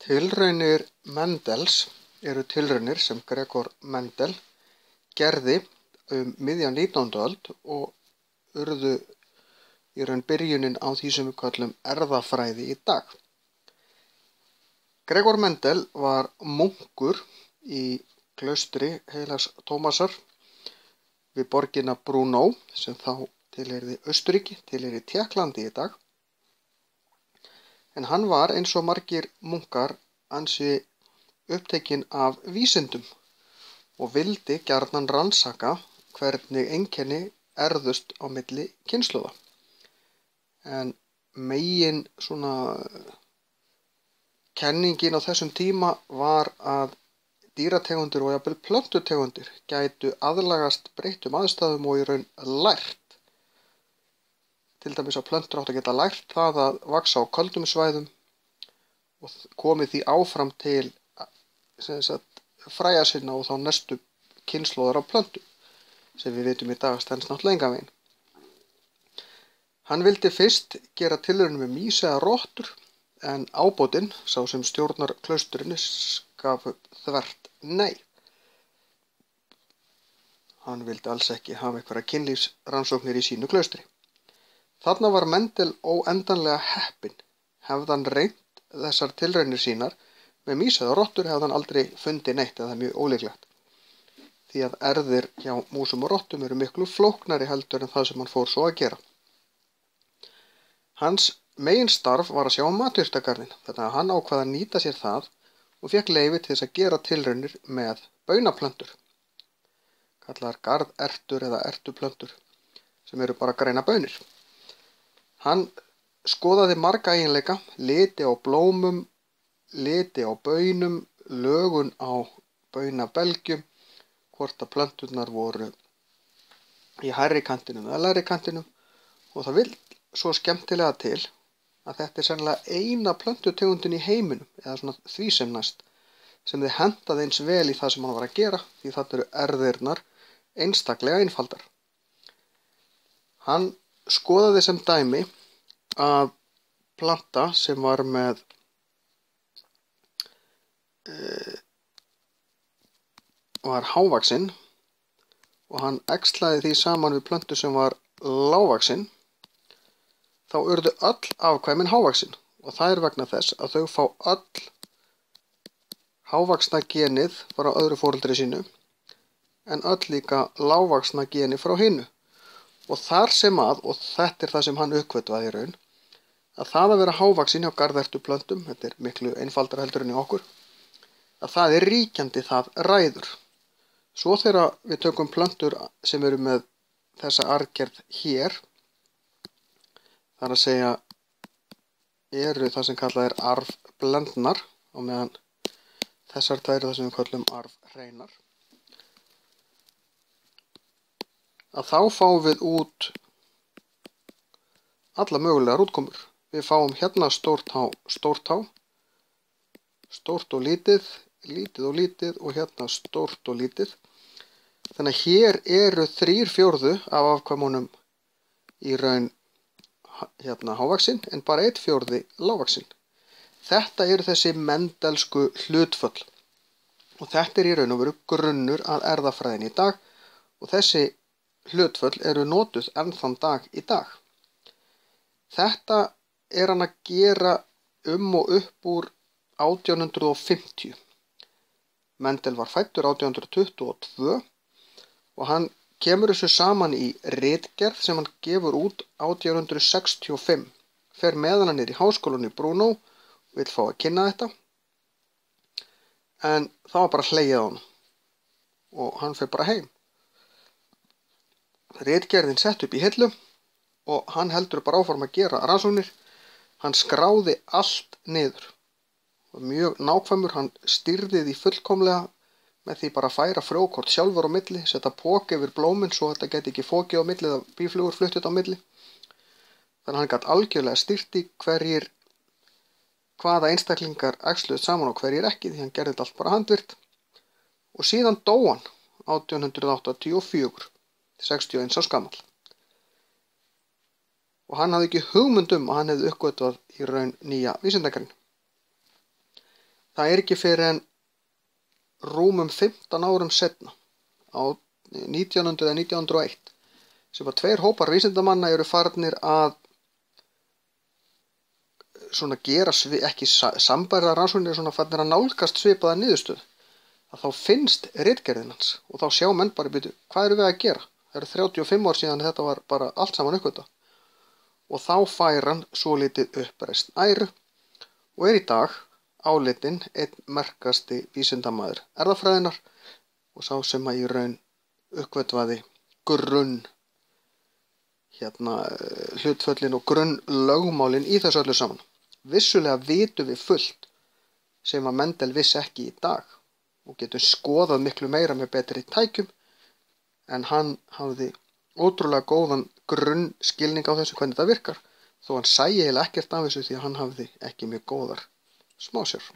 Tilraunir Mendels eru tilraunir sem Gregor Mendel gerði miðja 19. öld og urðu í raun byrjunin á því sem við kallum erfðafræði í dag. Gregor Mendel var munkur í klaustri heilags Tómasar við borgina Brno sem þá tilheyrði Austurríki, tilheyrði Tékklandi í dag. En hann var eins og margir munkar ansi upptekinn af vísindum og vildi gjarnan rannsaka hvernig einkenni erfðust á milli kynslóða. En megin kenningin á þessum tíma var að dýrategundir og jafnvel plöntutegundir gætu aðlagast breyttum aðstæðum og í raun lært. Til dæmis að plöntur áttu að geta lært það að vaxa á köldum svæðum og komið því áfram til fræja sinna og þá næstu kynslóðar af plöntum sem við vitum í dag stenst náttúrulega engan veginn. Hann vildi fyrst gera tilraunir með mýs eða rottur en ábótinn, sá sem stjórnar klausturinu, gaf þvert nei. Hann vildi alls ekki hafa einhverja kynlífsrannsóknir í sínu klaustri. Þarna var Mendel óendanlega heppinn. Hefði hann reynt þessar tilraunir sínar með mýs eða rottur hefði hann aldrei fundið neitt eða mjög ólíklegt. Því að erfðir hjá músum og rottum eru miklu flóknari heldur en það sem hann fór svo að gera. Hans meginstarf var að sjá matjurtagarðinn, þannig að hann ákvað að nýta sér það og fékk leyfi til þess að gera tilraunir með baunaplöntur, kallaðar garðertur eða ertuplöntur, sem eru bara grænar baunir. Hann skoðaði marga eiginleika, liti á blómum, liti á baunum, lögun á baunabelgjum, hvort að plönturnar voru í hærri kantinum eða lægri kantinum og það vill svo skemmtilega til að þetta er sennilega eina plöntutegundin í heiminum, eða svona því sem næst, sem þið hentaði eins vel í það sem hann var að gera því þetta eru erfðirnar einstaklega einfaldar. Hann skoðaði sem dæmi að planta sem var með var hávaxin og hann æxlaði því saman við plöntu sem var lágvaxin, þá urðu öll afkvæmin hávaxin og það er vegna þess að þau fá öll hávaxna genið frá öðru foreldri sínu en öll líka lágvaxna genið frá hinu. Og þar sem og þetta er það sem hann uppgötvaði í raun, að það að vera hávaxin hjá garðertuplöntum, þetta er miklu einfaldara heldur en í okkur, að það er ríkjandi, það ræður. Svo þegar við tökum plöntur sem eru með þessa arfgerð hér, þar að segja eru það sem kallað er arfblendnar, á meðan þessar tvær eru það sem við kallum arfhreinar. Að þá fáum við út alla mögulegar útkomur. Við fáum hérna stórt há, stórt og lítið, lítið og lítið og hérna stórt og lítið. Þannig að hér eru 3/4 af afkvæmunum í raun hávaxin en bara 1/4 lágvaxin. Þetta eru þessi mendelsku hlutföll og þetta er í raun og veru grunnur að erfðafræðinni í dag og þessi hlutföll eru notuð enn þann dag í dag. Þetta er hann að gera og upp úr 1850. Mendel var fæddur 1822 og hann kemur þessu saman í ritgerð sem hann gefur út 1865. Fer með hann niður í háskólann í Brno og vill fá að kynna þetta. En það var bara hlegið á hann og hann fer bara heim. Ritgerðin sett upp í hillu og hann heldur bara áfram að gera rannsóknir. Hann skráði allt niður. Mjög nákvæmur, hann stýrði því fullkomlega með því bara að færa frjókort sjálfur á milli, setja poka yfir blómin svo þetta geti ekki fokið á milli eða býflugur fluttið á milli. Þannig að hann gat algjörlega stýrt í hvaða einstaklingar æxluðu saman og hverjir ekki því hann gerði þetta allt bara handvirkt. Og síðan dó hann 1884. 61 árs gamall. Og hann hafði ekki hugmynd að hann hefði uppgötvað í raun nýja vísindagrein. það er ekki fyrir en rúmum 15 árum seinna, á 1900 eða 1901, sem að 2 hópar vísindamanna eru farnir að svona gera ekki sambærilega rannsóknir, svona farnir að nálgast svipaða niðurstöðu, að þá finnst ritgerðin hans og þá sjá menn bara býtu, hvað eru við að gera? Það eru 35 ár síðan þetta var bara allt saman uppgötvað. Og þá fær hann svolítið uppreisn æru og er í dag álitinn einn merkasti vísindamaður erfðafræðinnar og sá sem að í raun uppgötvaði hlutföllin og grunnlögmálin í þessu öllu saman. Vissulega vitum við fullt sem að Mendel vissi ekki í dag og getum skoðað miklu meira með betri tækjum, en hann hafði ótrúlega góðan grunnskilning á þessu hvernig þetta virkar, þó hann sæi eiginlega ekkert af þessu því að hann hafði ekki mjög góðar smásjár.